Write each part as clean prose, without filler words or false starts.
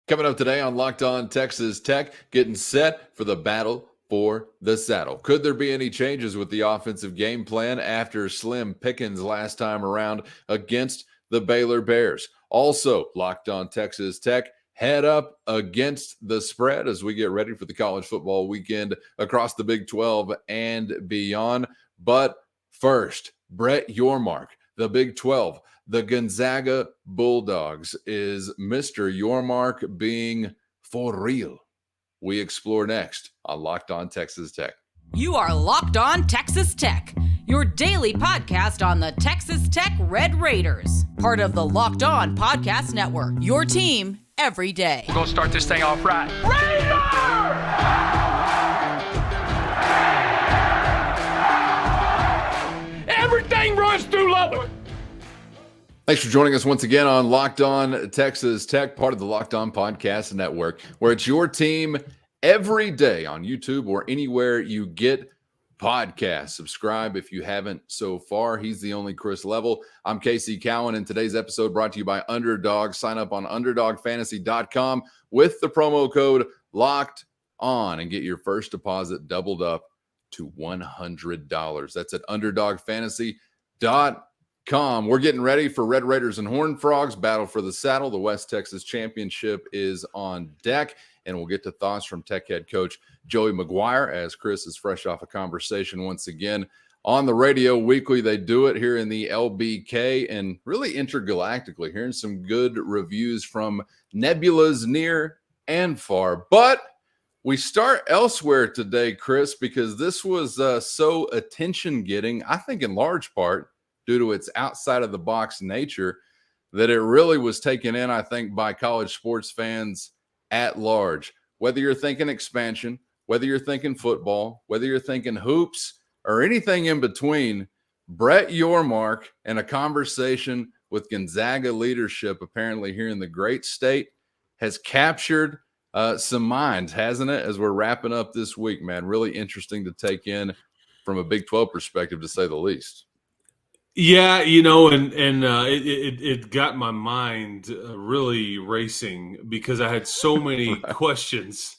Coming up today on Locked On Texas Tech, getting set for the battle for the saddle. Could there be any changes with the offensive game plan after slim pickings last time around against the Baylor Bears? Also, Locked On Texas Tech, head up against the spread as we get ready for the college football weekend across the Big 12 and beyond. But first, Brett Yormark, the Big 12. The Gonzaga Bulldogs. Is Mr. Yormark being for real? We explore next on Locked On Texas Tech. You are Locked On Texas Tech, your daily podcast on the Texas Tech Red Raiders. Part of the Locked On Podcast Network, your team every day. We're going to start this thing off right. Raider! Everything runs through Lubbock. Thanks for joining us once again on Locked On Texas Tech, part of the Locked On Podcast Network, where it's your team every day on YouTube or anywhere you get podcasts. Subscribe if you haven't so far. He's the only Chris Level. I'm Casey Cowan, and today's episode brought to you by Underdog. Sign up on UnderdogFantasy.com with the promo code Locked On and get your first deposit doubled up to $100. That's at UnderdogFantasy.com. We're getting ready for Red Raiders and Horned Frogs, battle for the saddle. The West Texas Championship is on deck, and we'll get to thoughts from Tech head coach Joey McGuire as Chris is fresh off a conversation once again on the radio weekly. They do it here in the LBK and really intergalactically, hearing some good reviews from nebulas near and far. But we start elsewhere today, Chris, because this was so attention-getting, I think in large part, due to its outside-of-the-box nature, that it really was taken in, I think, by college sports fans at large. Whether you're thinking expansion, whether you're thinking football, whether you're thinking hoops, or anything in between, Brett Yormark and a conversation with Gonzaga leadership, apparently here in the great state, has captured some minds, hasn't it, as we're wrapping up this week, man? Really interesting to take in from a Big 12 perspective, to say the least. Yeah, it got my mind really racing because I had so many questions.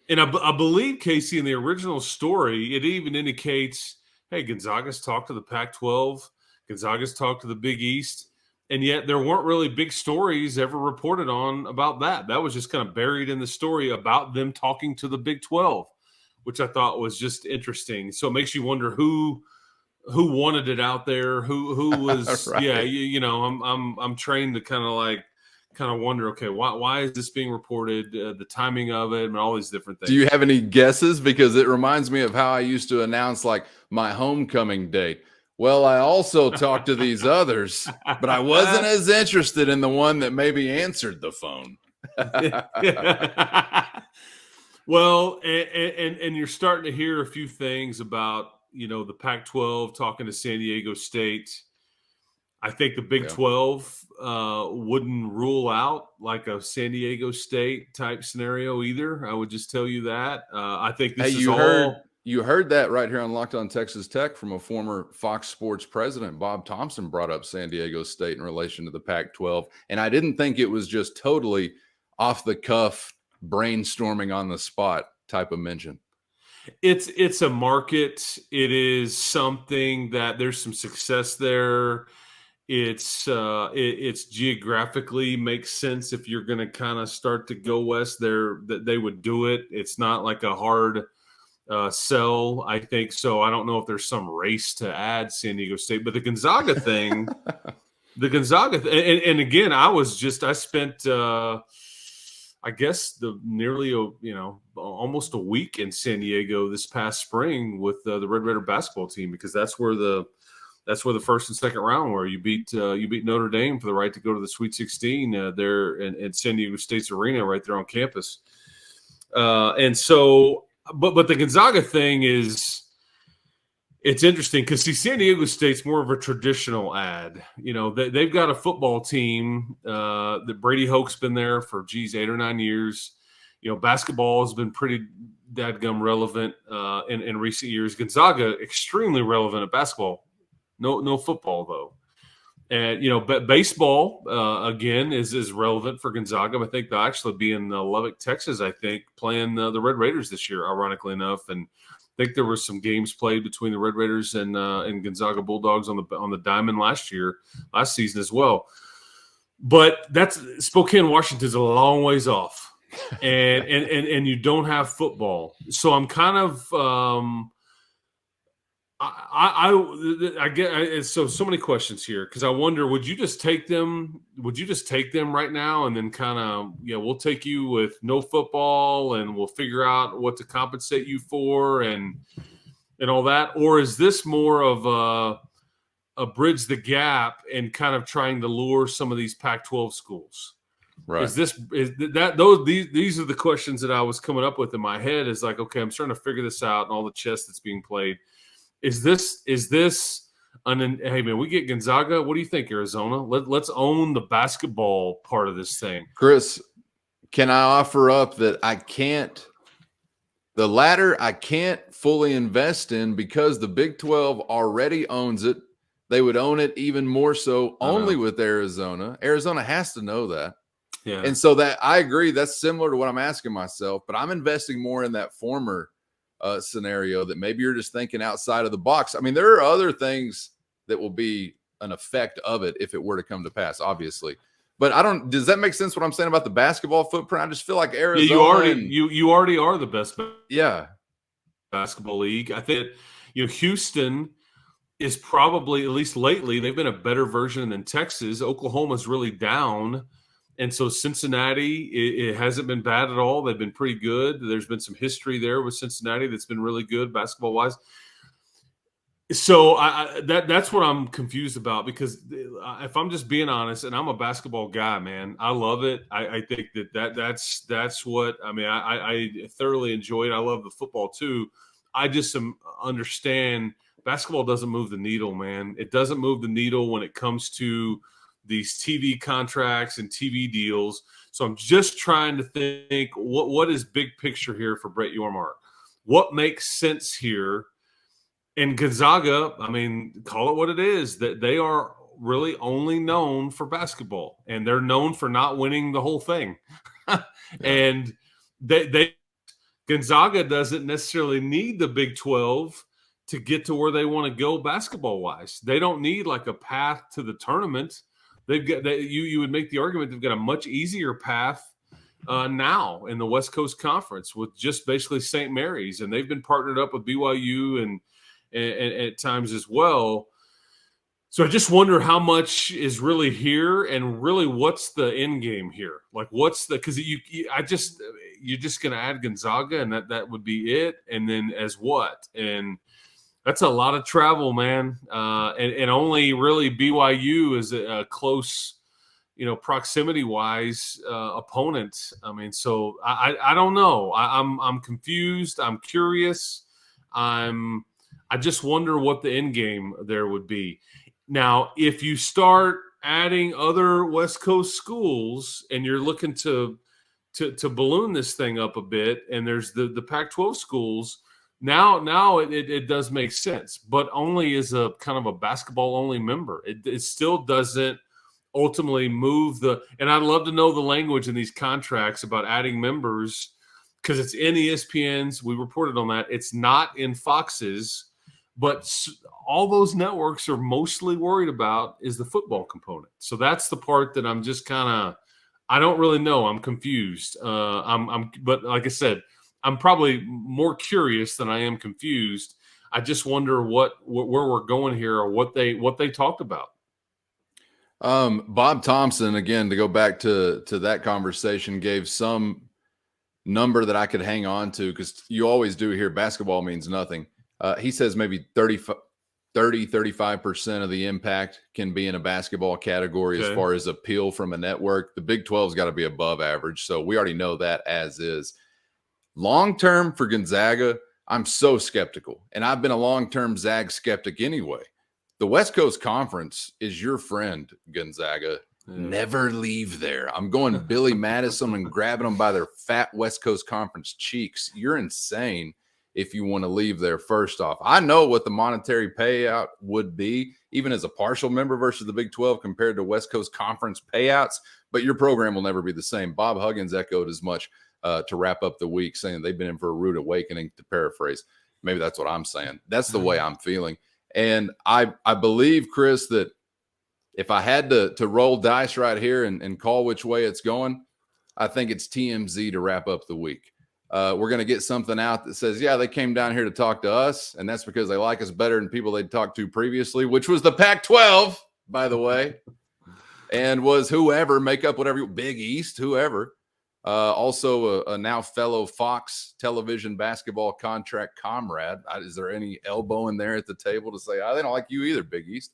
And I believe, Casey, in the original story, it even indicates, hey, Gonzaga's talked to the Pac-12, Gonzaga's talked to the Big East, and yet there weren't really big stories ever reported on about that. That was just kind of buried in the story about them talking to the Big 12, which I thought was just interesting. So it makes you wonder who wanted it out there, who was right. I'm trained to kind of wonder, okay, why is this being reported, the timing of it, and all these different things. Do you have any guesses? Because it reminds me of how I used to announce like my homecoming date. Well, I also talked to these others, but I wasn't as interested in the one that maybe answered the phone. Well, and you're starting to hear a few things about, the Pac-12 talking to San Diego State. I think the Big 12 wouldn't rule out like a San Diego State type scenario either. I would just tell you that. I think this is You heard that right here on Locked On Texas Tech from a former Fox Sports president. Bob Thompson brought up San Diego State in relation to the Pac-12, and I didn't think it was just totally off the cuff, brainstorming on the spot type of mention. It's a market. It is something that there's some success there. It's geographically makes sense if you're going to kind of start to go west there, that they would do it. It's not like a hard sell, I think. So I don't know if there's some race to add San Diego State, but the Gonzaga thing, and again, I spent I guess nearly almost a week in San Diego this past spring with the Red Raider basketball team, because that's where the first and second round were. You beat Notre Dame for the right to go to the Sweet 16 there in San Diego State's arena right there on campus. And so, but the Gonzaga thing it's interesting because San Diego State's more of a traditional ad. They've got a football team that Brady Hoke's been there for 8 or 9 years. Basketball has been pretty dadgum relevant in recent years. Gonzaga extremely relevant at basketball. No football though. And, baseball, again, is relevant for Gonzaga. I think they'll actually be in Lubbock, Texas, I think, playing the Red Raiders this year, ironically enough. And I think there were some games played between the Red Raiders and Gonzaga Bulldogs on the diamond last season as well. But that's Spokane, Washington's a long ways off, and you don't have football. So I'm kind of I get so many questions here because I wonder, would you just take them? Would you just take them right now and then kind of we'll take you with no football and we'll figure out what to compensate you for and all that, or is this more of a bridge the gap and kind of trying to lure some of these Pac-12 schools? Right. These are the questions that I was coming up with in my head. Is like, okay, I'm starting to figure this out and all the chess that's being played. Is this hey man, we get Gonzaga. What do you think, Arizona? Let's own the basketball part of this thing. Chris, can I offer up that the latter I can't fully invest in because the Big 12 already owns it. They would own it even more so only with Arizona. Arizona has to know that. Yeah. And so that I agree. That's similar to what I'm asking myself, but I'm investing more in that former scenario that maybe you're just thinking outside of the box. I mean, there are other things that will be an effect of it if it were to come to pass, obviously. But does that make sense what I'm saying about the basketball footprint? I just feel like Arizona. You already are the best basketball league. I think Houston is probably, at least lately, they've been a better version than Texas. Oklahoma's really down. And so Cincinnati, it hasn't been bad at all. They've been pretty good. There's been some history there with Cincinnati that's been really good basketball-wise. So that's what I'm confused about because if I'm just being honest, and I'm a basketball guy, man, I love it. I think that's what – I mean, I thoroughly enjoy it. I love the football too. I just understand basketball doesn't move the needle, man. It doesn't move the needle when it comes to – these TV contracts and TV deals. So I'm just trying to think what is big picture here for Brett Yormark? What makes sense here? And Gonzaga, I mean, call it what it is, that they are really only known for basketball and they're known for not winning the whole thing. And Gonzaga doesn't necessarily need the Big 12 to get to where they want to go basketball wise. They don't need like a path to the tournament. They've got you would make the argument they've got a much easier path now in the West Coast Conference with just basically St. Mary's, and they've been partnered up with BYU and at times as well. So I just wonder how much is really here, and really what's the end game here? Like, because you're just going to add Gonzaga, and that would be it, and then as what? And that's a lot of travel, man. And only really BYU is a close, proximity-wise opponent. I mean, so I don't know. I'm confused. I'm curious. I just wonder what the end game there would be. Now, if you start adding other West Coast schools and you're looking to balloon this thing up a bit, and there's the Pac-12 schools. Now it does make sense, but only as a kind of a basketball-only member. It still doesn't ultimately move and I'd love to know the language in these contracts about adding members because it's in ESPN's. We reported on that. It's not in Fox's, but all those networks are mostly worried about is the football component. So that's the part that I'm just kind of – I don't really know. I'm confused. But like I said – I'm probably more curious than I am confused. I just wonder where we're going here or what they talked about. Bob Thompson, again, to go back to that conversation, gave some number that I could hang on to because you always do hear basketball means nothing. He says maybe 35% of the impact can be in a basketball category as far as appeal from a network. The Big 12's got to be above average, so we already know that as is. Long-term for Gonzaga, I'm so skeptical, and I've been a long-term Zag skeptic anyway. The West Coast Conference is your friend, Gonzaga. Never leave there. I'm going Billy Madison and grabbing them by their fat West Coast Conference cheeks. You're insane if you want to leave there. First off, I know what the monetary payout would be, even as a partial member versus the Big 12 compared to West Coast Conference payouts, but your program will never be the same. Bob Huggins echoed as much to wrap up the week, saying they've been in for a rude awakening, to paraphrase. Maybe that's what I'm saying. That's the way I'm feeling. And I believe, Chris, that if I had to roll dice right here and call which way it's going, I think it's TMZ to wrap up the week. We're going to get something out that says, yeah, they came down here to talk to us, and that's because they like us better than people they'd talked to previously, which was the Pac-12, by the way, and was whoever, make up whatever, Big East, whoever. Also a now fellow Fox television basketball contract comrade. Is there any elbow in there at the table to say, they don't like you either, Big East?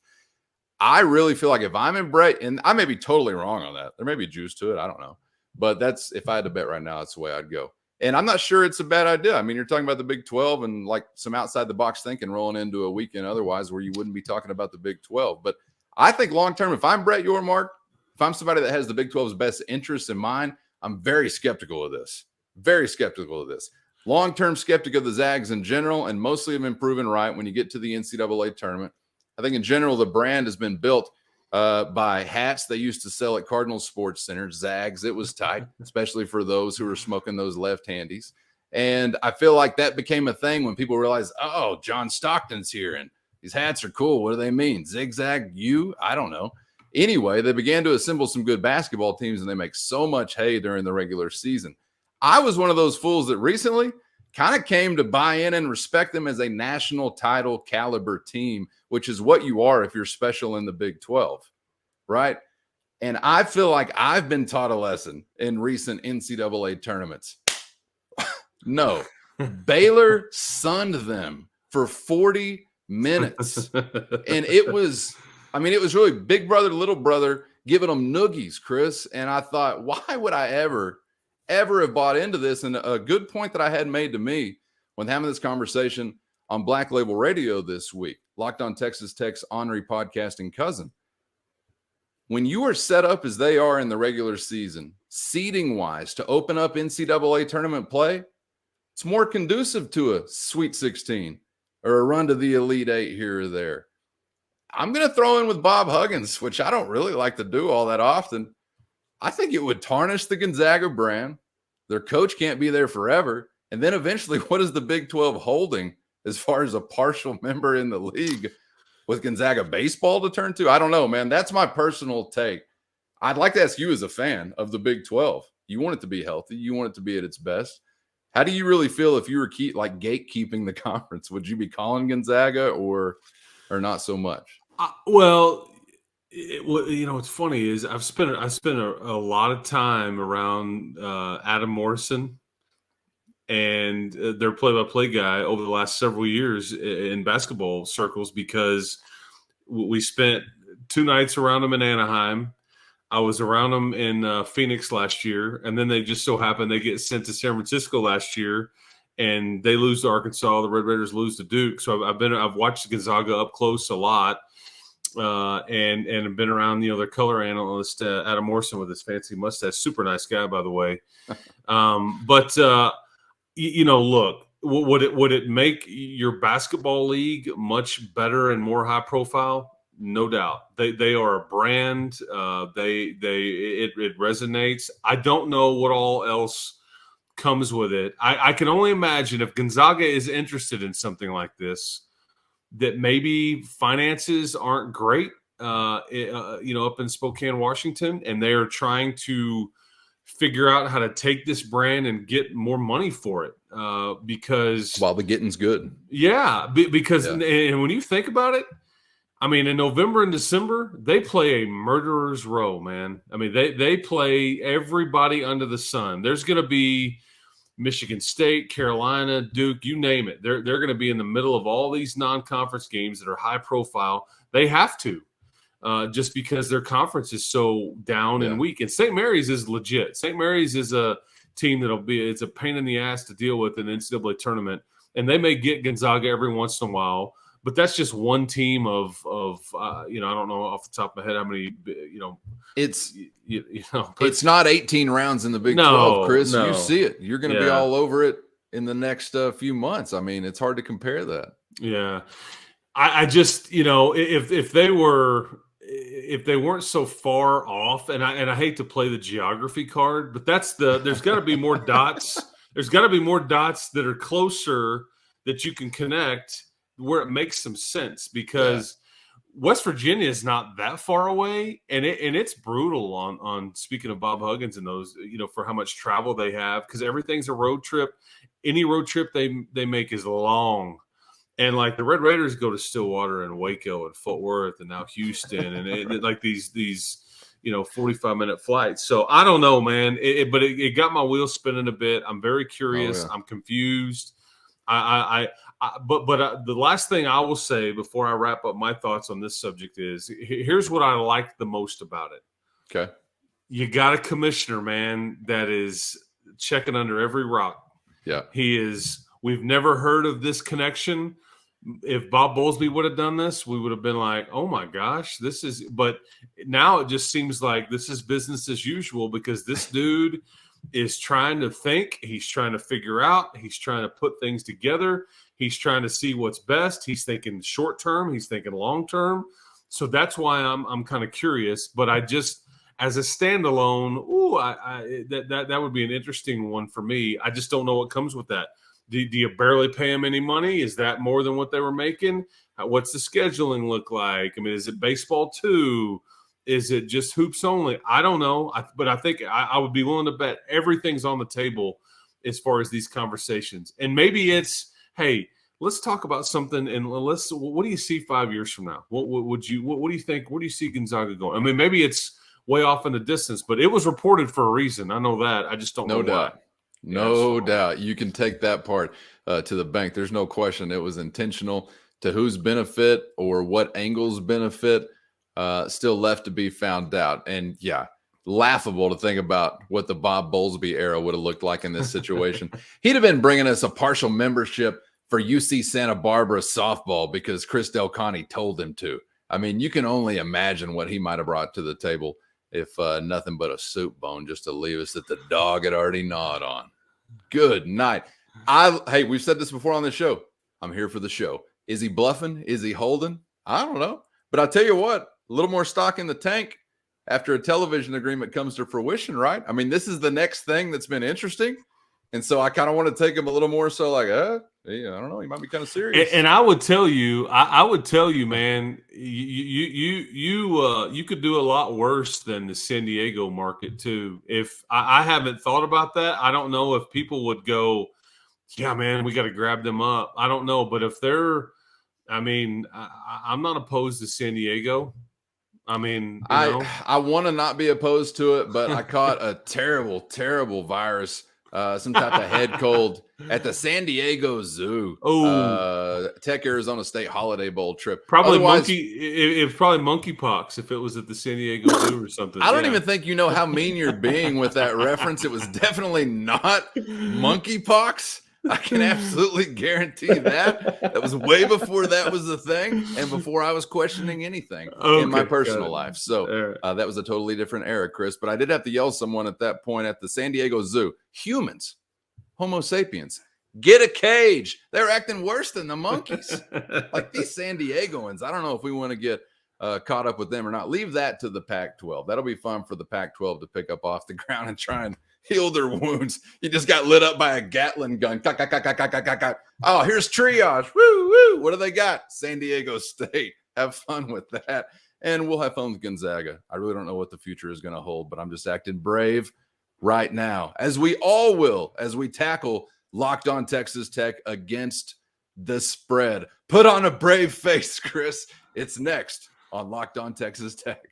I really feel like if I'm in Brett, and I may be totally wrong on that. There may be juice to it. I don't know. But that's, if I had to bet right now, that's the way I'd go. And I'm not sure it's a bad idea. I mean, you're talking about the Big 12 and like some outside the box thinking rolling into a weekend otherwise where you wouldn't be talking about the Big 12. But I think long-term, if I'm Brett Yormark, if I'm somebody that has the Big 12's best interests in mind, I'm very skeptical of this. Very skeptical of this. Long-term skeptic of the Zags in general, and mostly of them proven right when you get to the NCAA tournament. I think in general, the brand has been built by hats they used to sell at Cardinal Sports Center, Zags. It was tight, especially for those who were smoking those left-handies. And I feel like that became a thing when people realized, oh, John Stockton's here, and these hats are cool. What do they mean? Zigzag U? I don't know. Anyway, they began to assemble some good basketball teams, and they make so much hay during the regular season. I was one of those fools that recently kind of came to buy in and respect them as a national title caliber team, which is what you are if you're special in the Big 12, right? And I feel like I've been taught a lesson in recent NCAA tournaments. No, Baylor sunned them for 40 minutes. And it was really big brother, little brother giving them noogies, Chris. And I thought, why would I ever have bought into this? And a good point that I had made to me when having this conversation on Black Label Radio this week, Locked On Texas Tech's Henry podcasting cousin. When you are set up as they are in the regular season, seeding-wise, to open up NCAA tournament play, it's more conducive to a Sweet 16 or a run to the Elite Eight here or there. I'm going to throw in with Bob Huggins, which I don't really like to do all that often. I think it would tarnish the Gonzaga brand. Their coach can't be there forever. And then eventually, what is the Big 12 holding as far as a partial member in the league with Gonzaga baseball to turn to? I don't know, man. That's my personal take. I'd like to ask you as a fan of the Big 12. You want it to be healthy. You want it to be at its best. How do you really feel if you were gatekeeping the conference? Would you be calling Gonzaga or not so much? What's funny is I've spent a lot of time around Adam Morrison and their play-by-play guy over the last several years in basketball circles, because we spent 2 nights around them in Anaheim. I was around them in Phoenix last year, and then they just so happened they get sent to San Francisco last year, and they lose to Arkansas. The Red Raiders lose to Duke. So I've watched Gonzaga up close a lot. And have been around, their color analyst, Adam Morrison, with his fancy mustache. Super nice guy, by the way. Look, would it make your basketball league much better and more high profile? No doubt. They are a brand. It resonates. I don't know what all else comes with it. I can only imagine if Gonzaga is interested in something like this, that maybe finances aren't great, up in Spokane, Washington, and they are trying to figure out how to take this brand and get more money for it. Because while the getting's good, because and when you think about it, I mean, in November and December, they play a murderer's row, man. I mean, they play everybody under the sun. There's going to be Michigan State, Carolina, Duke, you name it. They're going to be in the middle of all these non-conference games that are high profile. They have to, just because their conference is so down and weak. And St. Mary's is legit. St. Mary's is a team it's a pain in the ass to deal with in the NCAA tournament. And they may get Gonzaga every once in a while, but that's just one team of I don't know off the top of my head how many, it's not 18 rounds in the Big 12, Chris. No. You see it. You're going to be all over it in the next few months. I mean, it's hard to compare that. Yeah. I just, if they weren't so far off, and I hate to play the geography card, but there's got to be more dots. There's got to be more dots that are closer that you can connect where it makes some sense, because West Virginia is not that far away, and it's brutal on speaking of Bob Huggins and those, for how much travel they have, because everything's a road trip. Any road trip they make is long. And like the Red Raiders go to Stillwater and Waco and Fort Worth and now Houston, and like these 45-minute flights. So I don't know, man. But it got my wheels spinning a bit. I'm very curious. I'm confused. But the last thing I will say before I wrap up my thoughts on this subject is, here's what I like the most about it. Okay, you got a commissioner, man, that is checking under every rock. Yeah, he is. We've never heard of this connection. If Bob Bowlesby would have done this, we would have been like, oh my gosh, this is, but now it just seems like this is business as usual, because this dude is trying to think. He's trying to figure out. He's trying to put things together. He's trying to see what's best. He's thinking short term. He's thinking long term. So that's why I'm kind of curious, but I just, as a standalone, that would be an interesting one for me. I just don't know what comes with that. Do you barely pay them any money? Is that more than what they were making? What's the scheduling look like? I mean, is it baseball too? Is it just hoops only? I don't know. But I think I would be willing to bet everything's on the table as far as these conversations. And maybe it's, hey, let's talk about something, and what do you see 5 years from now? What do you think? Where do you see Gonzaga going? I mean, maybe it's way off in the distance, but it was reported for a reason. I know that. I just don't know why. No doubt. You can take that part to the bank. There's no question it was intentional. To whose benefit or what angles benefit, still left to be found out. And yeah, laughable to think about what the Bob Bowlesby era would have looked like in this situation. He'd have been bringing us a partial membership for UC Santa Barbara softball because Chris Del Conte told him to. I mean, you can only imagine what he might have brought to the table if nothing but a soup bone just to leave us that the dog had already gnawed on. Good night. Hey, we've said this before on the show. I'm here for the show. Is he bluffing? Is he holding? I don't know. But I'll tell you what, a little more stock in the tank after a television agreement comes to fruition, right? I mean, this is the next thing that's been interesting. And so I kind of want to take him a little more so like, yeah, I don't know. He might be kind of serious. And I would tell you, man, you could do a lot worse than the San Diego market too. If I haven't thought about that, I don't know if people would go, yeah, man, we got to grab them up. I don't know. But if they're, I mean, I'm not opposed to San Diego. I mean, I want to not be opposed to it, but I caught a terrible, terrible virus. Some type of head cold at the San Diego Zoo. Tech Arizona State Holiday Bowl trip. Probably it's probably monkeypox if it was at the San Diego Zoo or something. I don't even think you know how mean you're being with that reference. It was definitely not monkeypox. I can absolutely guarantee that. That was way before that was the thing and before I was questioning anything in my personal life. So that was a totally different era, Chris. But I did have to yell someone at that point at the San Diego Zoo. Humans, Homo sapiens, get a cage. They're acting worse than the monkeys. Like these San Diegoans, I don't know if we want to get caught up with them or not. Leave that to the Pac-12. That'll be fun for the Pac-12 to pick up off the ground and try and heal their wounds. He just got lit up by a Gatling gun. Oh, here's triage. Woo, woo. What do they got? San Diego State. Have fun with that. And we'll have fun with Gonzaga. I really don't know what the future is going to hold, but I'm just acting brave right now, as we all will, as we tackle Locked On Texas Tech against the spread. Put on a brave face, Chris. It's next on Locked On Texas Tech.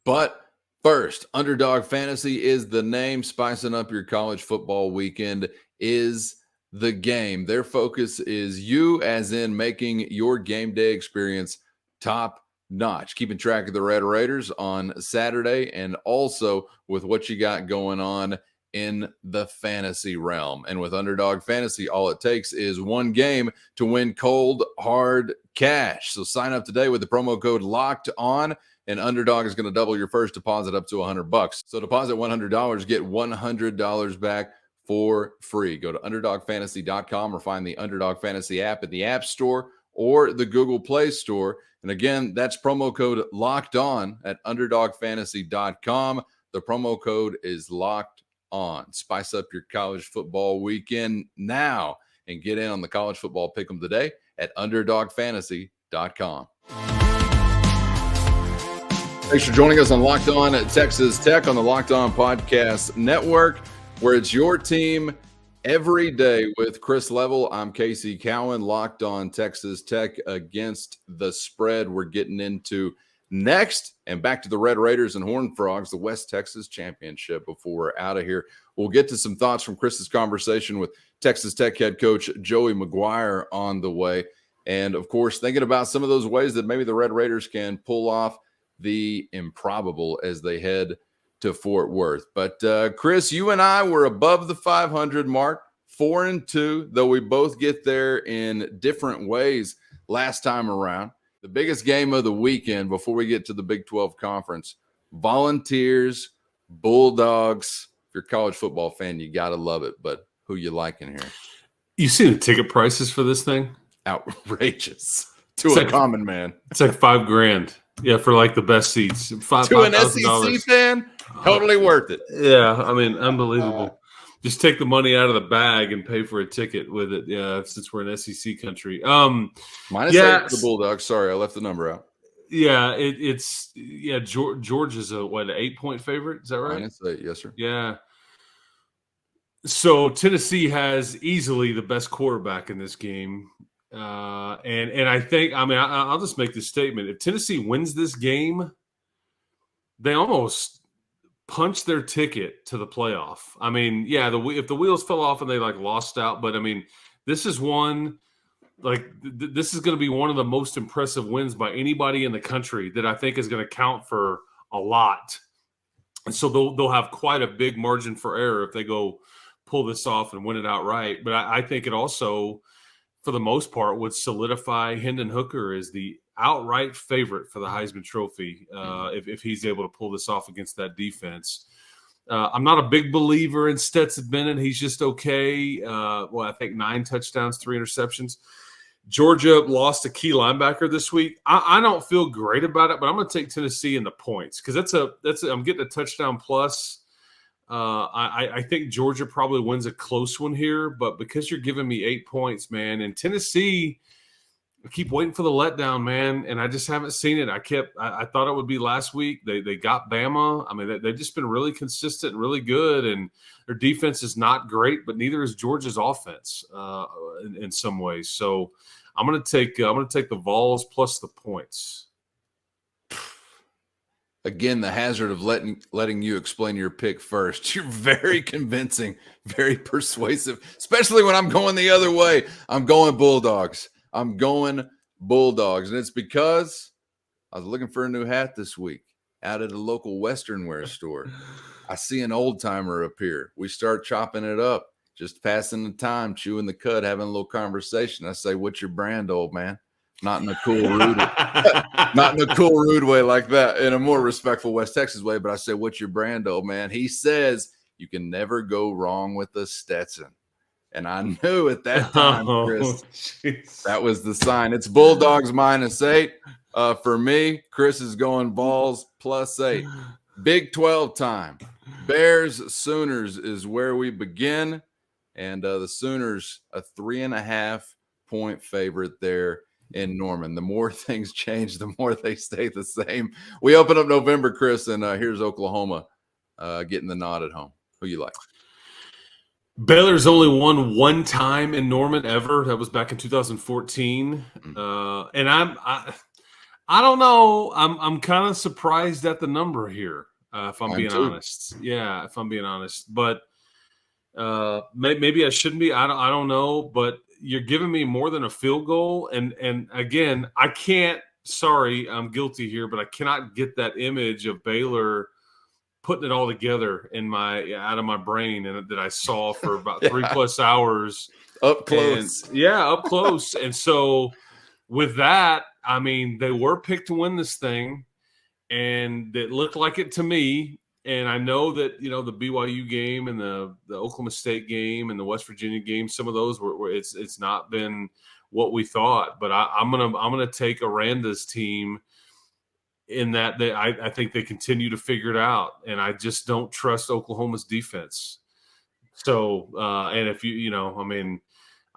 But first, Underdog Fantasy is the name. Spicing up your college football weekend is the game. Their focus is you, as in making your game day experience top notch. Keeping track of the Red Raiders on Saturday and also with what you got going on in the fantasy realm. And with Underdog Fantasy, all it takes is one game to win cold, hard cash. So sign up today with the promo code Locked On. And Underdog is going to double your first deposit up to $100. So deposit $100, get $100 back for free. Go to UnderdogFantasy.com or find the Underdog Fantasy app in the App Store or the Google Play Store. And again, that's promo code Locked On at UnderdogFantasy.com. The promo code is Locked On. Spice up your college football weekend now and get in on the college football pick'em today at UnderdogFantasy.com. Thanks for joining us on Locked On at Texas Tech on the Locked On Podcast Network, where it's your team every day with Chris Level. I'm Casey Cowan, Locked On Texas Tech against the spread. We're getting into next and back to the Red Raiders and Horned Frogs, the West Texas Championship. Before we're out of here, we'll get to some thoughts from Chris's conversation with Texas Tech head coach Joey McGuire on the way. And, of course, thinking about some of those ways that maybe the Red Raiders can pull off the improbable as they head to Fort Worth. But Chris, you and I were above the 500 mark, 4-2, though we both get there in different ways last time around. The biggest game of the weekend before we get to the Big 12 Conference, Volunteers, Bulldogs. If you're a college football fan, you got to love it. But who you liking here? You see the ticket prices for this thing? Outrageous to a common man. It's like $5,000. Yeah, for like the best seats. To an SEC fan, totally worth it. Yeah, I mean, unbelievable. Just take the money out of the bag and pay for a ticket with it. Yeah, since we're in SEC country. Minus 8 for the Bulldogs. Sorry, I left the number out. Yeah, Georgia's a, what, an 8-point favorite? Is that right? Minus 8, yes, sir. Yeah. So Tennessee has easily the best quarterback in this game. And I think, I mean, I'll just make this statement. If Tennessee wins this game, they almost punch their ticket to the playoff. I mean, yeah, if the wheels fell off and they like lost out, but I mean, this is one, like this is going to be one of the most impressive wins by anybody in the country that I think is going to count for a lot. And so they'll have quite a big margin for error if they go pull this off and win it outright. But I think it also, for the most part, would solidify Hendon Hooker as the outright favorite for the Heisman Trophy if he's able to pull this off against that defense. I'm not a big believer in Stetson Bennett. He's just okay. I think 9 touchdowns, 3 interceptions. Georgia lost a key linebacker this week. I don't feel great about it, but I'm going to take Tennessee in the points because I'm getting a touchdown plus. I think Georgia probably wins a close one here, but because you're giving me 8 points, man, and Tennessee, I keep waiting for the letdown, man, and I just haven't seen it. I thought it would be last week. They got Bama. I mean, they've just been really consistent and really good, and their defense is not great, but neither is Georgia's offense in some ways. So I'm going to take the Vols plus the points. Again, the hazard of letting you explain your pick first. You're very convincing, very persuasive, especially when I'm going the other way. I'm going Bulldogs. And it's because I was looking for a new hat this week out at a local Western wear store. I see an old timer appear. We start chopping it up, just passing the time, chewing the cud, having a little conversation. I say, "What's your brand, old man?" Not in a cool, rude way like that, in a more respectful West Texas way. But I say, "What's your brand, old man?" He says, "You can never go wrong with a Stetson." And I knew at that time, Chris, that was the sign. It's Bulldogs minus 8. For me, Chris is going Vols plus 8. Big 12 time. Bears, Sooners is where we begin. And the Sooners, a 3.5-point favorite there in Norman. The more things change, the more they stay the same. We open up November, Chris, and here's Oklahoma getting the nod at home. Who you like? Baylor's only won one time in Norman ever. That was back in 2014. And I don't know. I'm kind of surprised at the number here, if I'm being honest. Yeah, if I'm being honest. But maybe I shouldn't be. I don't know. But you're giving me more than a field goal. And again, I can't. Sorry, I'm guilty here, but I cannot get that image of Baylor putting it all together out of my brain, and that I saw for about 3+ hours up close. Up close. And so with that, I mean, they were picked to win this thing, and it looked like it to me. And I know that, the BYU game and the Oklahoma State game and the West Virginia game, some of those were it's not been what we thought. But I'm gonna take Aranda's team in that I think they continue to figure it out, and I just don't trust Oklahoma's defense. So and if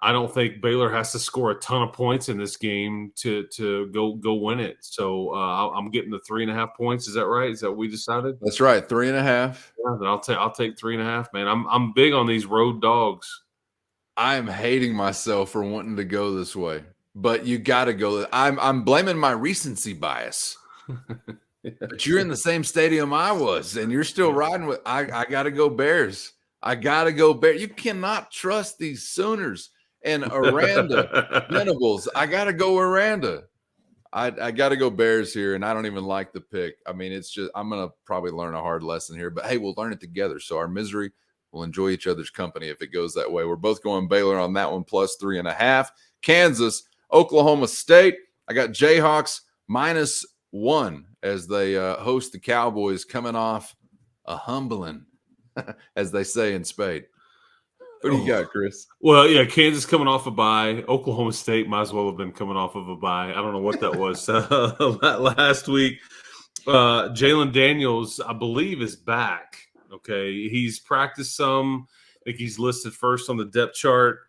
I don't think Baylor has to score a ton of points in this game to go win it. So I'm getting the 3.5 points. Is that right? Is that what we decided? That's right, 3.5. Yeah, then I'll take 3.5, man. I'm big on these road dogs. I'm hating myself for wanting to go this way, but you got to go. I'm blaming my recency bias. But you're in the same stadium I was, and you're still riding with. I got to go Bears. I got to go Bears. You cannot trust these Sooners. And Aranda, Venables, I got to go Aranda. I got to go Bears here, and I don't even like the pick. I mean, it's just I'm going to probably learn a hard lesson here, but hey, we'll learn it together. So our misery will enjoy each other's company if it goes that way. We're both going Baylor on that one, plus 3.5. Kansas, Oklahoma State. I got Jayhawks -1 as they host the Cowboys, coming off a humbling, as they say in Spade. What do you got, Chris? Well, yeah, Kansas coming off a bye. Oklahoma State might as well have been coming off of a bye. I don't know what that was last week. Jalen Daniels, I believe, is back. Okay, he's practiced some. I think he's listed first on the depth chart.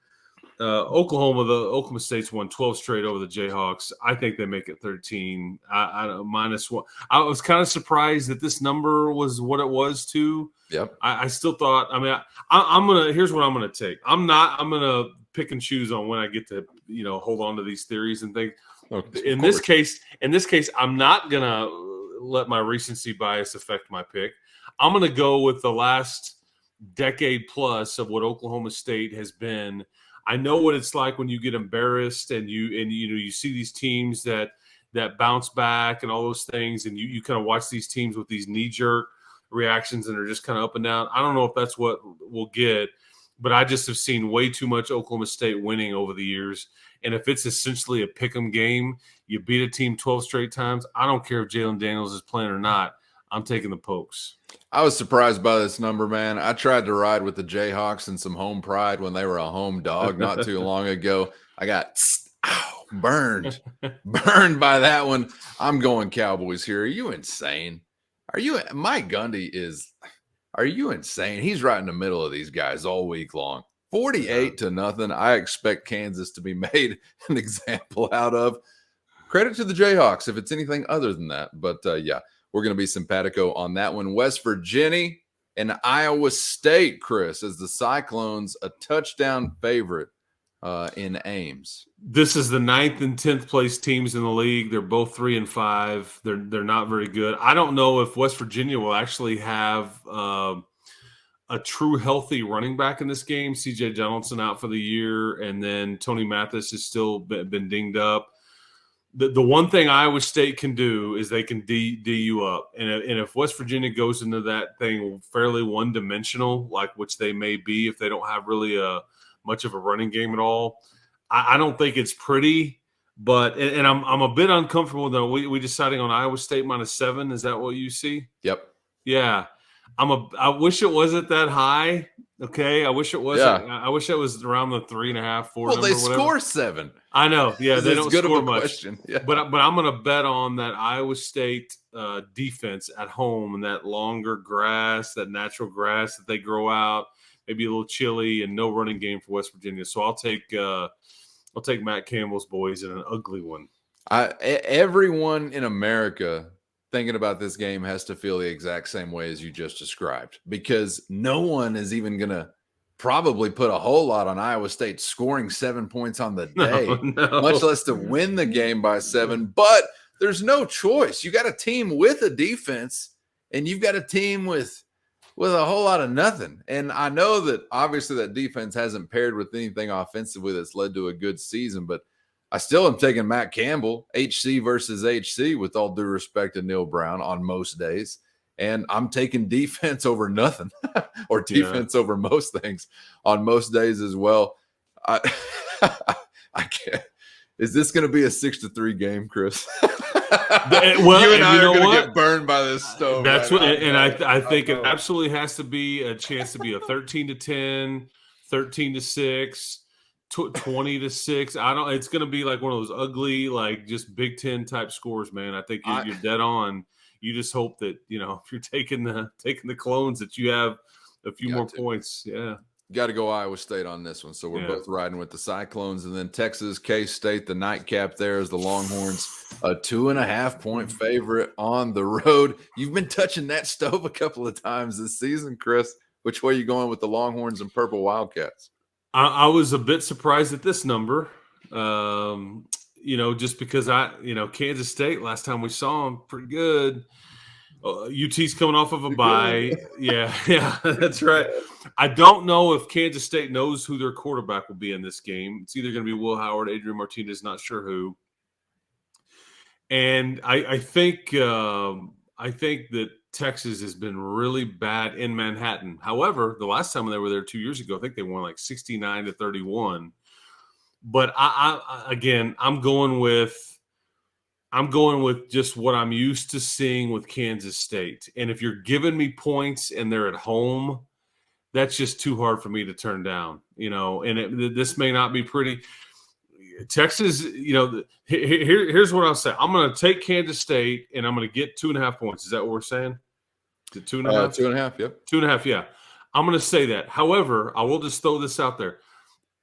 Oklahoma State's won 12 straight over the Jayhawks. I think they make it 13. -1. I was kind of surprised that this number was what it was too. Yep. I still thought. I mean, I'm gonna. Here's what I'm gonna take. I'm gonna pick and choose on when I get to hold on to these theories and things. Okay, in this case, I'm not gonna let my recency bias affect my pick. I'm gonna go with the last decade plus of what Oklahoma State has been. I know what it's like when you get embarrassed and you see these teams that bounce back and all those things, and you kind of watch these teams with these knee-jerk reactions and are just kind of up and down. I don't know if that's what we'll get, but I just have seen way too much Oklahoma State winning over the years. And if it's essentially a pick'em game, you beat a team 12 straight times, I don't care if Jalen Daniels is playing or not. I'm taking the Pokes. I was surprised by this number, man. I tried to ride with the Jayhawks and some home pride when they were a home dog not too long ago. I got burned by that one. I'm going Cowboys here. Are you insane? Mike Gundy are you insane? He's right in the middle of these guys all week long. 48-0. I expect Kansas to be made an example out of. Credit to the Jayhawks if it's anything other than that. But yeah. We're going to be simpatico on that one. West Virginia and Iowa State, Chris, as the Cyclones, a touchdown favorite in Ames. This is the 9th and 10th place teams in the league. They're both 3 and 5. They're not very good. I don't know if West Virginia will actually have a true healthy running back in this game. C.J. Donaldson out for the year, and then Tony Mathis has still been dinged up. The one thing Iowa State can do is they can D you up. And if West Virginia goes into that thing fairly one-dimensional, like which they may be if they don't have really much of a running game at all, I don't think it's pretty. But and I'm a bit uncomfortable, though. We deciding on Iowa State -7. Is that what you see? Yep. Yeah. I wish it wasn't that high. Okay, I wish it wasn't. Yeah. I wish it was around the 3.5, 4. Well, they score 7. I know. Yeah, they don't score much. Yeah. But I'm going to bet on that Iowa State defense at home and that longer grass, that natural grass that they grow out, maybe a little chilly and no running game for West Virginia. So I'll take Matt Campbell's boys in an ugly one. Everyone in America thinking about this game has to feel the exact same way as you just described, because no one is even going to probably put a whole lot on Iowa State scoring 7 points on the day, no. much less to win the game by 7. But there's no choice. You got a team with a defense, and you've got a team with a whole lot of nothing. And I know that obviously that defense hasn't paired with anything offensively that's led to a good season, but I still am taking Matt Campbell, HC versus HC, with all due respect to Neil Brown on most days. And I'm taking defense over nothing or defense over most things on most days as well. I can't. Is this going to be a 6-3 game, Chris? Well, you and I you are know going to what? get burned by this stove. That's right what, now. and I think it absolutely has to be a chance to be a 13-10, 13-6, 20-6. I don't. It's going to be like one of those ugly, like just Big Ten type scores, man. I think you're dead on. You just hope that if you're taking the clones that you have a few more points. Yeah. Got to go Iowa State on this one. So we're both riding with the Cyclones. And then Texas, K-State, the nightcap there is the Longhorns, a 2.5-point favorite on the road. You've been touching that stove a couple of times this season, Chris. Which way are you going with the Longhorns and Purple Wildcats? I was a bit surprised at this number, just because Kansas State, last time we saw them, pretty good. UT's coming off of a bye. Yeah, that's right. I don't know if Kansas State knows who their quarterback will be in this game. It's either going to be Will Howard, Adrian Martinez, not sure who. And I think that Texas has been really bad in Manhattan. However, the last time they were there 2 years ago, I think they won like 69-31. But I'm going with just what I'm used to seeing with Kansas State. And if you're giving me points and they're at home, that's just too hard for me to turn down, and this may not be pretty. Texas, here's what I'll say. I'm going to take Kansas State and I'm going to get 2.5 points. Is that what we're saying? Is it 2.5? 2.5, yep. 2.5, yeah. I'm going to say that. However, I will just throw this out there.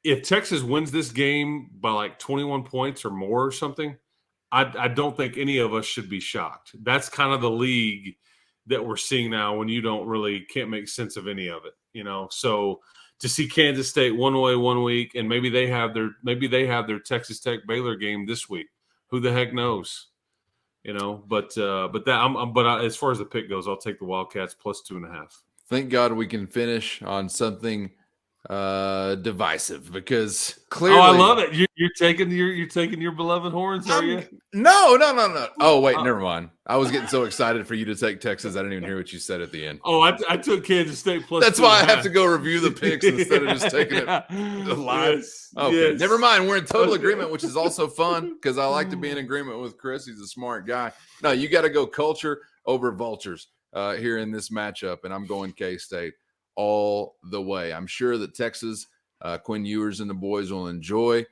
If Texas wins this game by like 21 points or more or something, I don't think any of us should be shocked. That's kind of the league that we're seeing now when you can't make sense of any of it, So to see Kansas State one way 1 week, and maybe they have their Texas Tech Baylor game this week. Who the heck knows? But as far as the pick goes, I'll take the Wildcats plus 2.5. Thank God we can finish on something divisive, because clearly I love it. You're taking your beloved Horns, are you? No. Oh wait, never mind. I was getting so excited for you to take Texas, I didn't even hear what you said at the end. Oh, I took Kansas State plus. That's why I have to go review the picks instead of just taking it live. Yes, okay, yes. Never mind. We're in total agreement, which is also fun because I like to be in agreement with Chris. He's a smart guy. No, you got to go culture over vultures here in this matchup, and I'm going K-State all the way. I'm sure that Texas, Quinn Ewers and the boys will enjoy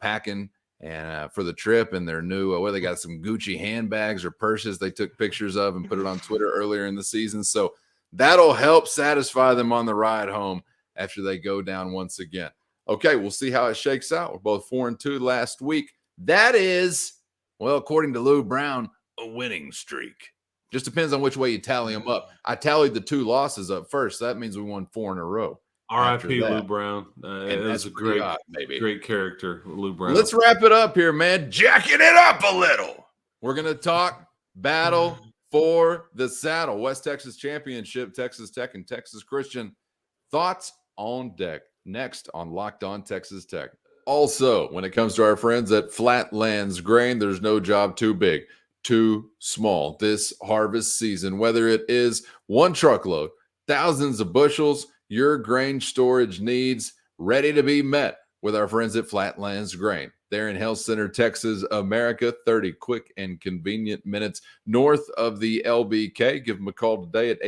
packing and for the trip, and their new they got some Gucci handbags or purses they took pictures of and put it on Twitter earlier in the season. So that'll help satisfy them on the ride home after they go down once again. Okay, we'll see how it shakes out. We're both 4-2 last week. That is, well, according to Lou Brown, a winning streak. Just depends on which way you tally them up. I tallied the 2 losses up first. That means we won 4 in a row. R.I.P. Lou Brown. And that's a great character, Lou Brown. Let's wrap it up here, man. Jacking it up a little. We're going to talk battle for the saddle. West Texas Championship, Texas Tech and Texas Christian. Thoughts on deck next on Locked On Texas Tech. Also, when it comes to our friends at Flatlands Grain, there's no job too big, too small this harvest season. Whether it is one truckload, thousands of bushels, your grain storage needs ready to be met with our friends at Flatlands Grain. They're in Hale Center, Texas, America, 30 quick and convenient minutes north of the LBK. Give them a call today at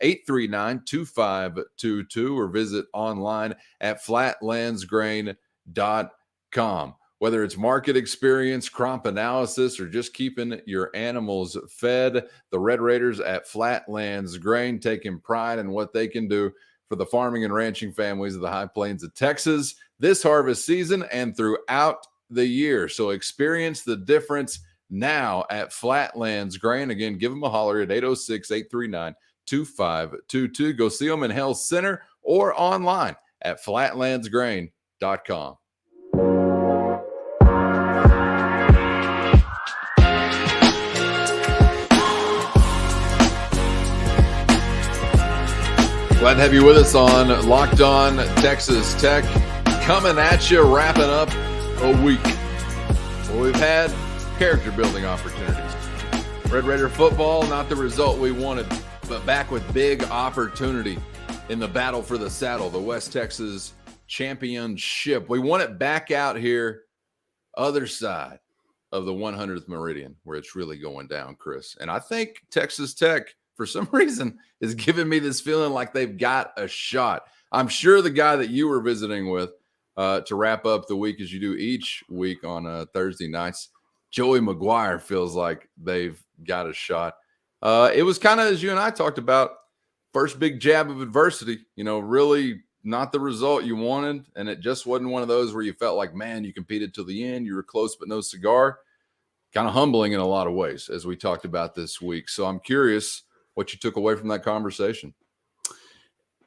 806-839-2522 or visit online at flatlandsgrain.com. Whether it's market experience, crop analysis, or just keeping your animals fed, the Red Raiders at Flatlands Grain taking pride in what they can do for the farming and ranching families of the high plains of Texas this harvest season and throughout the year. So experience the difference now at Flatlands Grain. Again, give them a holler at 806-839-2522. Go see them in Hale Center or online at flatlandsgrain.com. Glad to have you with us on Locked On Texas Tech. Coming at you, wrapping up a week where we've had character building opportunities. Red Raider football, not the result we wanted, but back with big opportunity in the battle for the saddle, the West Texas Championship. We want it back out here other side of the 100th meridian where it's really going down, Chris. And I think Texas Tech, for some reason, is giving me this feeling like they've got a shot. I'm sure the guy that you were visiting with to wrap up the week, as you do each week on Thursday nights, Joey McGuire, feels like they've got a shot. It was kind of, as you and I talked about, first big jab of adversity, really not the result you wanted. And it just wasn't one of those where you felt like, man, you competed till the end. You were close, but no cigar. Kind of humbling in a lot of ways, as we talked about this week. So I'm curious what you took away from that conversation.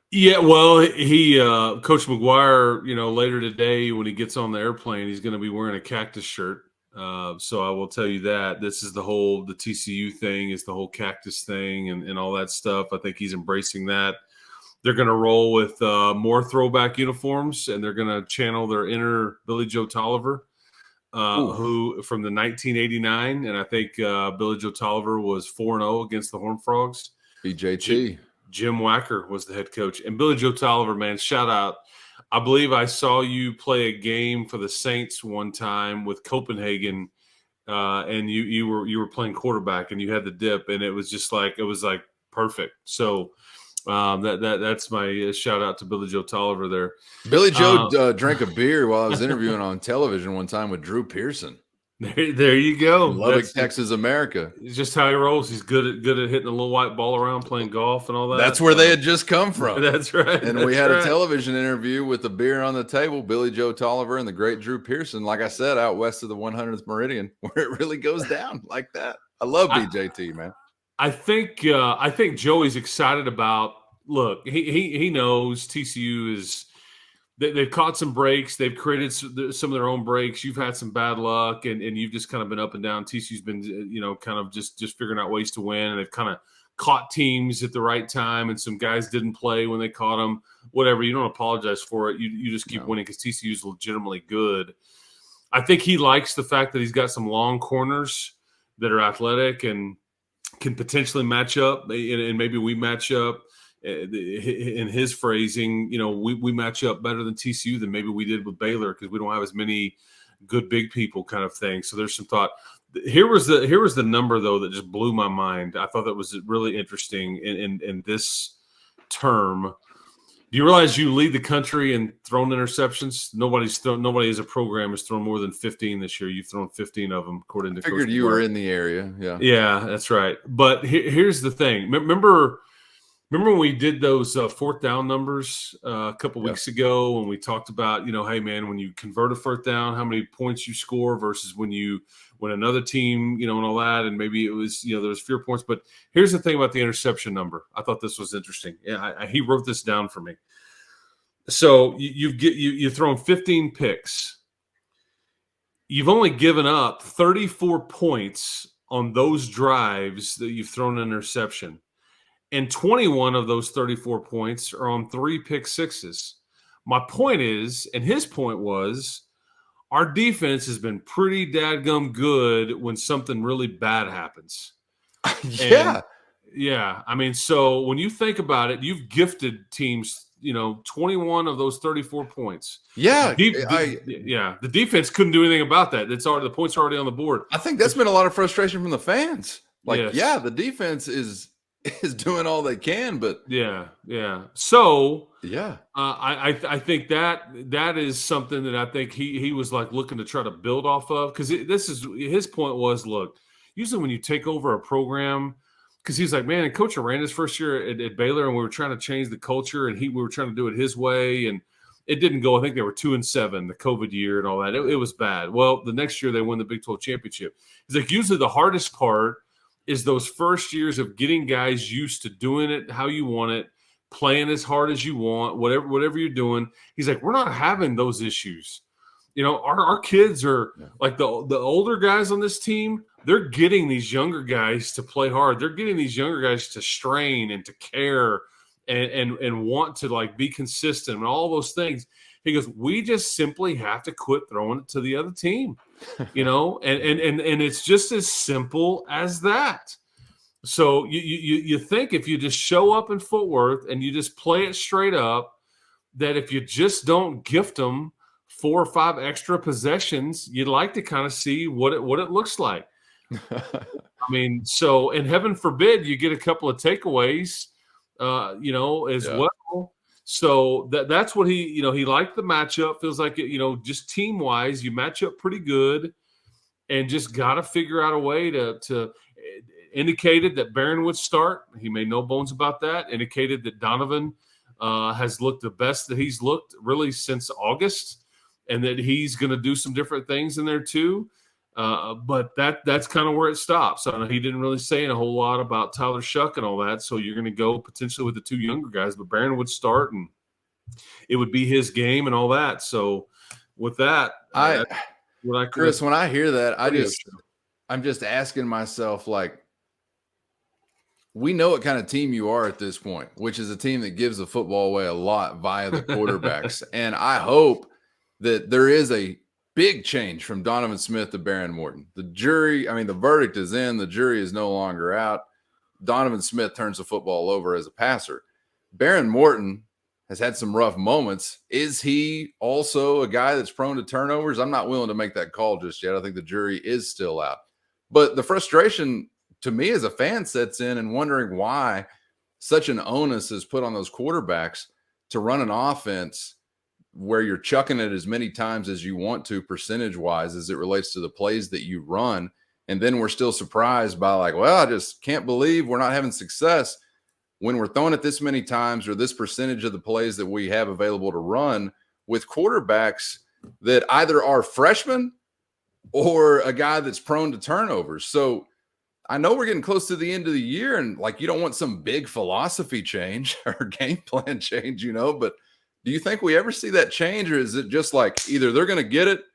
Yeah, well, he Coach McGuire, later today when he gets on the airplane, he's going to be wearing a cactus shirt. So I will tell you that this is the TCU thing is the whole cactus thing and all that stuff. I think he's embracing that. They're going to roll with more throwback uniforms, and they're going to channel their inner Billy Joe Tolliver, who from the 1989. And I think Billy Joe Tolliver was 4-0 against the Horned Frogs. BJT. Jim Wacker was the head coach. And Billy Joe Tolliver, man, shout out. I believe I saw you play a game for the Saints one time with Copenhagen, and you were playing quarterback, and you had the dip, and it was like perfect. So that's my shout out to Billy Joe Tolliver there. Billy Joe drank a beer while I was interviewing on television one time with Drew Pearson. There you go. Lubbock, Texas, America. It's just how he rolls. He's good at hitting a little white ball around, playing golf and all that. That's where they had just come from. That's right. And we had a television interview with the beer on the table, Billy Joe Tolliver and the great Drew Pearson, like I said, out west of the 100th meridian, where it really goes down like that. I love BJT, man. I think Joey's excited about. Look, he knows TCU is. They've caught some breaks. They've created some of their own breaks. You've had some bad luck, and you've just kind of been up and down. TCU's been, kind of just figuring out ways to win, and they've kind of caught teams at the right time, and some guys didn't play when they caught them. Whatever, you don't apologize for it. You just keep winning because TCU is legitimately good. I think he likes the fact that he's got some long corners that are athletic and can potentially match up, and maybe we match up. In his phrasing, we match up better than TCU than maybe we did with Baylor because we don't have as many good big people kind of thing. So there's some thought. Here was the number though that just blew my mind. I thought that was really interesting in this term. Do you realize you lead the country in thrown interceptions? Nobody as a program has thrown more than 15 this year. You've thrown 15 of them, according to Coach. Figured you were in the area. Yeah. Yeah, that's right. But here's the thing. Remember when we did those fourth down numbers a couple weeks ago when we talked about, hey, man, when you convert a fourth down, how many points you score versus when another team, and all that. And maybe it was, there was fewer points. But here's the thing about the interception number. I thought this was interesting. Yeah, he wrote this down for me. So you've thrown 15 picks. You've only given up 34 points on those drives that you've thrown an interception. And 21 of those 34 points are on 3 pick sixes. My point is, and his point was, our defense has been pretty dadgum good when something really bad happens. Yeah. Yeah. I mean, so when you think about it, you've gifted teams, 21 of those 34 points. Yeah. The defense couldn't do anything about that. The points are already on the board. I think that's been a lot of frustration from the fans. Yes. The defense is doing all they can, but yeah. So yeah, I think that is something that I think he was like looking to try to build off of because his point was, look, usually when you take over a program, because he's like, man, and Coach Aranda's first year at Baylor, and we were trying to change the culture, and we were trying to do it his way, and it didn't go. I think they were 2-7 the COVID year and all that. It was bad. Well, the next year they won the Big 12 championship. He's like, usually the hardest part is those first years of getting guys used to doing it how you want it, playing as hard as you want, whatever you're doing. He's like, we're not having those issues. Our kids are like the older guys on this team, they're getting these younger guys to play hard. They're getting these younger guys to strain and to care and want to like be consistent and all those things. He goes, we just simply have to quit throwing it to the other team, and it's just as simple as that. So you think if you just show up in Fort Worth and you just play it straight up, that if you just don't gift them 4 or 5 extra possessions, you'd like to kind of see what it looks like. I mean, so, and heaven forbid you get a couple of takeaways, as well. So that's what he liked the matchup. Feels like it, just team wise, you match up pretty good, and just got to figure out a way to indicated that Barron would start. He made no bones about that. Indicated that Donovan has looked the best that he's looked really since August, and that he's going to do some different things in there too. But that's kind of where it stops. I know he didn't really say a whole lot about Tyler Shuck and all that. So you're going to go potentially with the 2 younger guys, but Barron would start, and it would be his game and all that. So with that, Chris, when I hear that, I'm just asking myself, like, we know what kind of team you are at this point, which is a team that gives the football away a lot via the quarterbacks. And I hope that there is a big change from Donovan Smith to Barron Morton. The verdict is in. The jury is no longer out. Donovan Smith turns the football over as a passer. Barron Morton has had some rough moments. Is he also a guy that's prone to turnovers? I'm not willing to make that call just yet. I think the jury is still out. But the frustration to me as a fan sets in, and wondering why such an onus is put on those quarterbacks to run an offense where you're chucking it as many times as you want to percentage-wise as it relates to the plays that you run. And then we're still surprised by, like, well, I just can't believe we're not having success when we're throwing it this many times, or this percentage of the plays that we have available to run with quarterbacks that either are freshmen or a guy that's prone to turnovers. So I know we're getting close to the end of the year, and like, you don't want some big philosophy change or game plan change, but do you think we ever see that change, or is it just like either they're going to get it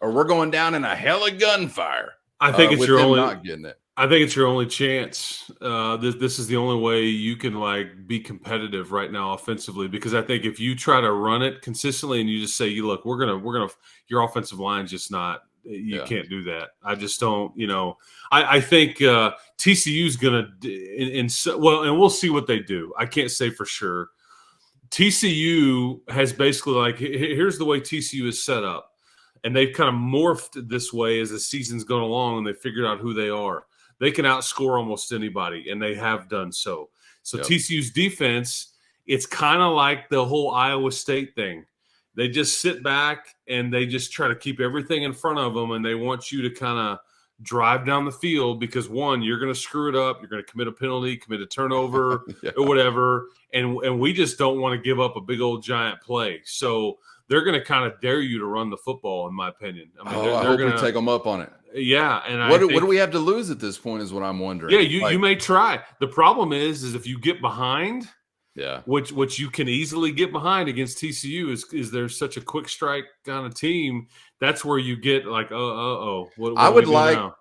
or we're going down in a hell of gunfire? I think it's your only not getting it. I think it's your only chance. This is the only way you can be competitive right now offensively, because I think if you try to run it consistently and you just say, look, we're gonna your offensive line's just not. You can't do that. I just don't. I think TCU's gonna and we'll see what they do. I can't say for sure. TCU has basically here's the way TCU is set up, and they've kind of morphed this way as the season's gone along, and they figured out who they are. They can outscore almost anybody, and they have done so. So TCU's defense, it's kind of like the whole Iowa State thing. They just sit back and they just try to keep everything in front of them, and they want you to kind of drive down the field because, one, you're going to screw it up. You're going to commit a penalty, commit a turnover or whatever, and we just don't want to give up a big old giant play. So they're going to kind of dare you to run the football, in my opinion. I mean, they're going to take them up on it. Yeah, and what do we have to lose at this point is what I'm wondering. Yeah, you may try. The problem is if you get behind, which you can easily get behind against TCU, is there's such a quick strike kind of team. That's where you get like, what I would like. Now?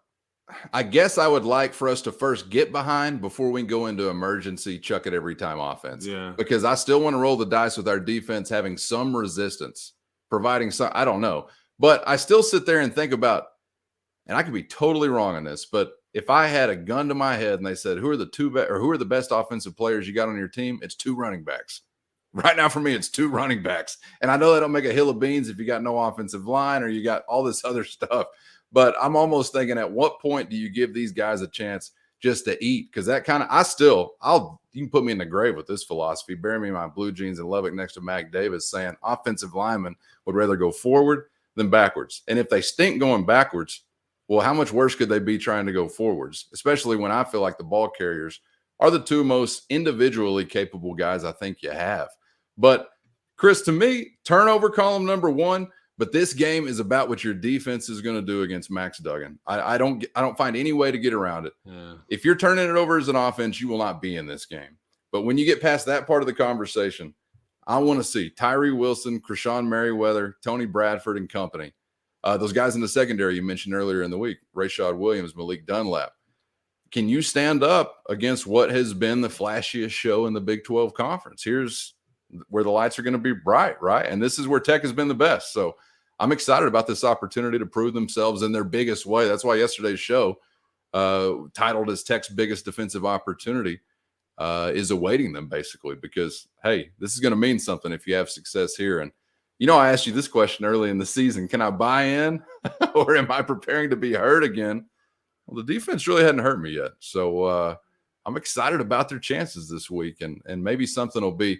I guess I would like for us to first get behind before we go into emergency chuck it every time offense. Yeah, because I still want to roll the dice with our defense having some resistance, providing some. I don't know, but I still sit there and think about. And I could be totally wrong on this, but if I had a gun to my head and they said, who are the best offensive players you got on your team? It's 2 running backs. Right now for me, it's 2 running backs. And I know they don't make a hill of beans if you got no offensive line or you got all this other stuff. But I'm almost thinking, at what point do you give these guys a chance just to eat? Because that kind of, you can put me in the grave with this philosophy. Bury me in my blue jeans in Lubbock next to Mac Davis saying offensive linemen would rather go forward than backwards. And if they stink going backwards, well, how much worse could they be trying to go forwards, especially when I feel like the ball carriers are the 2 most individually capable guys I think you have. But, Chris, to me, turnover column number 1, but this game is about what your defense is going to do against Max Duggan. I don't find any way to get around it. Yeah. If you're turning it over as an offense, you will not be in this game. But when you get past that part of the conversation, I want to see Tyree Wilson, Krishawn Merriweather, Tony Bradford, and company. Those guys in the secondary you mentioned earlier in the week, Rashad Williams, Malik Dunlap. Can you stand up against what has been the flashiest show in the Big 12 Conference? Here's where the lights are going to be bright, right? And this is where Tech has been the best. So I'm excited about this opportunity to prove themselves in their biggest way. That's why yesterday's show, titled as Tech's Biggest Defensive Opportunity, is awaiting them, basically, because, hey, this is going to mean something if you have success here. And I asked you this question early in the season. Can I buy in or am I preparing to be hurt again? Well, the defense really hadn't hurt me yet. So I'm excited about their chances this week. And maybe something will be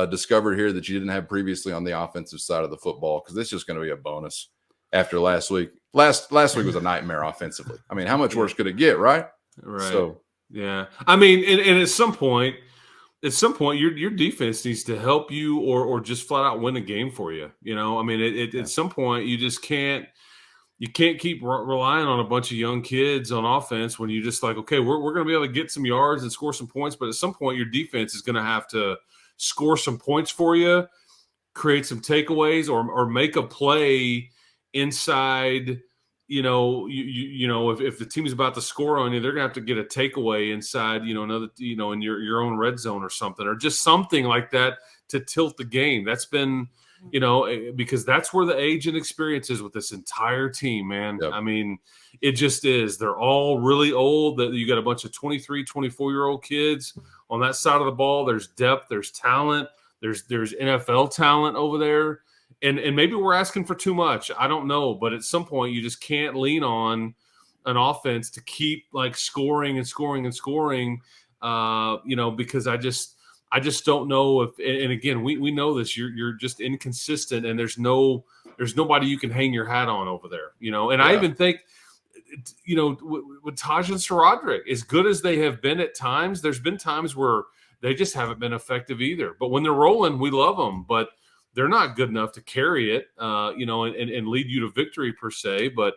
discovered here that you didn't have previously on the offensive side of the football, because it's just going to be a bonus after last week. Last week was a nightmare offensively. I mean, how much worse could it get, right? Right. So, yeah. I mean, and at some point, your defense needs to help you or just flat out win a game for you. I mean, at some point, you just can't keep relying on a bunch of young kids on offense when you just like, okay, we're going to be able to get some yards and score some points. But at some point, your defense is going to have to score some points for you, create some takeaways, or make a play inside. If the team is about to score on you, they're gonna have to get a takeaway inside, another, in your own red zone or something, or just something like that to tilt the game. That's been, because that's where the age and experience is with this entire team, man. Yep. I mean, it just is. They're all really old. That you got a bunch of 23, 24-year-old kids on that side of the ball. There's depth, there's talent, there's NFL talent over there. And maybe we're asking for too much. I don't know. But at some point, you just can't lean on an offense to keep like scoring and scoring and scoring, because I just don't know if – and again, we know this. You're just inconsistent, and there's nobody you can hang your hat on over there, And I even think, with Taj and Saradrick, as good as they have been at times, there's been times where they just haven't been effective either. But when they're rolling, we love them. But – they're not good enough to carry it, and lead you to victory per se. But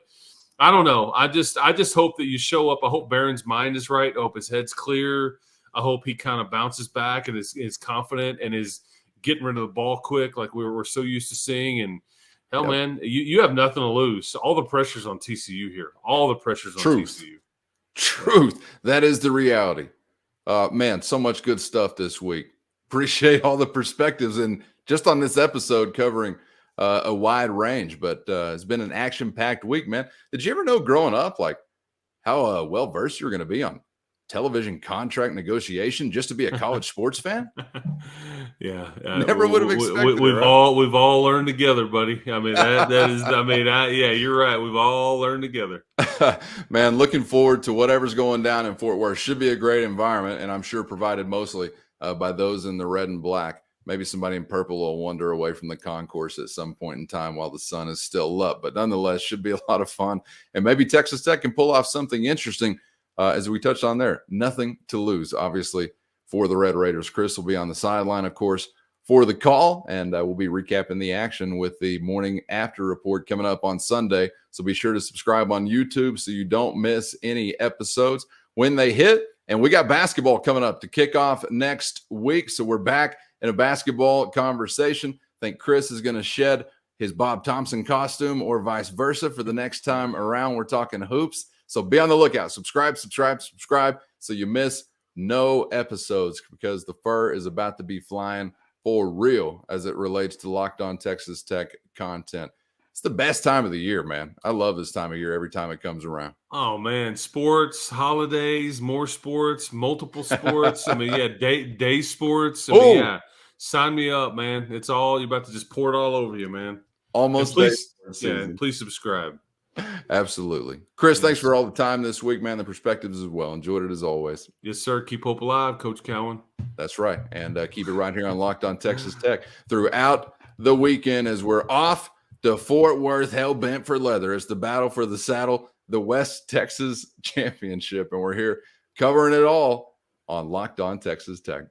I don't know. I just hope that you show up. I hope Barron's mind is right. I hope his head's clear. I hope he kind of bounces back and is confident and is getting rid of the ball quick, like we're so used to seeing. And hell, man, you have nothing to lose. All the pressure's on TCU here. All the pressure's on TCU. Truth. That is the reality. Man, so much good stuff this week. Appreciate all the perspectives and just on this episode covering a wide range, but it's been an action-packed week, man. Did you ever know growing up, like how well-versed you were going to be on television contract negotiation just to be a college sports fan? Yeah. Never would have expected we've all learned together, buddy. I mean, that is, yeah, you're right. We've all learned together. Man, looking forward to whatever's going down in Fort Worth. Should be a great environment, and I'm sure provided mostly by those in the red and black. Maybe somebody in purple will wander away from the concourse at some point in time while the sun is still up. But nonetheless, should be a lot of fun. And maybe Texas Tech can pull off something interesting. As we touched on there, nothing to lose, obviously, for the Red Raiders. Chris will be on the sideline, of course, for the call. And we'll be recapping the action with the morning after report coming up on Sunday. So be sure to subscribe on YouTube so you don't miss any episodes when they hit. And we got basketball coming up to kick off next week. So we're back in a basketball conversation. I think Chris is going to shed his Bob Thompson costume or vice versa for the next time around. We're talking hoops. So be on the lookout. Subscribe so you miss no episodes, because the fur is about to be flying for real as it relates to Locked On Texas Tech content. It's the best time of the year, man. I love this time of year every time it comes around. Oh, man. Sports, holidays, more sports, multiple sports. I mean, yeah, day sports. I mean, yeah. Sign me up, man. It's all, you're about to just pour it all over you, man. Almost. Please subscribe. Absolutely. Chris, thanks for all the time this week, man. The perspectives as well. Enjoyed it as always. Yes, sir. Keep hope alive, Coach Cowan. That's right. And keep it right here on Locked On Texas Tech throughout the weekend as we're off to Fort Worth, hell bent for leather. It's the battle for the saddle, the West Texas Championship. And we're here covering it all on Locked On Texas Tech.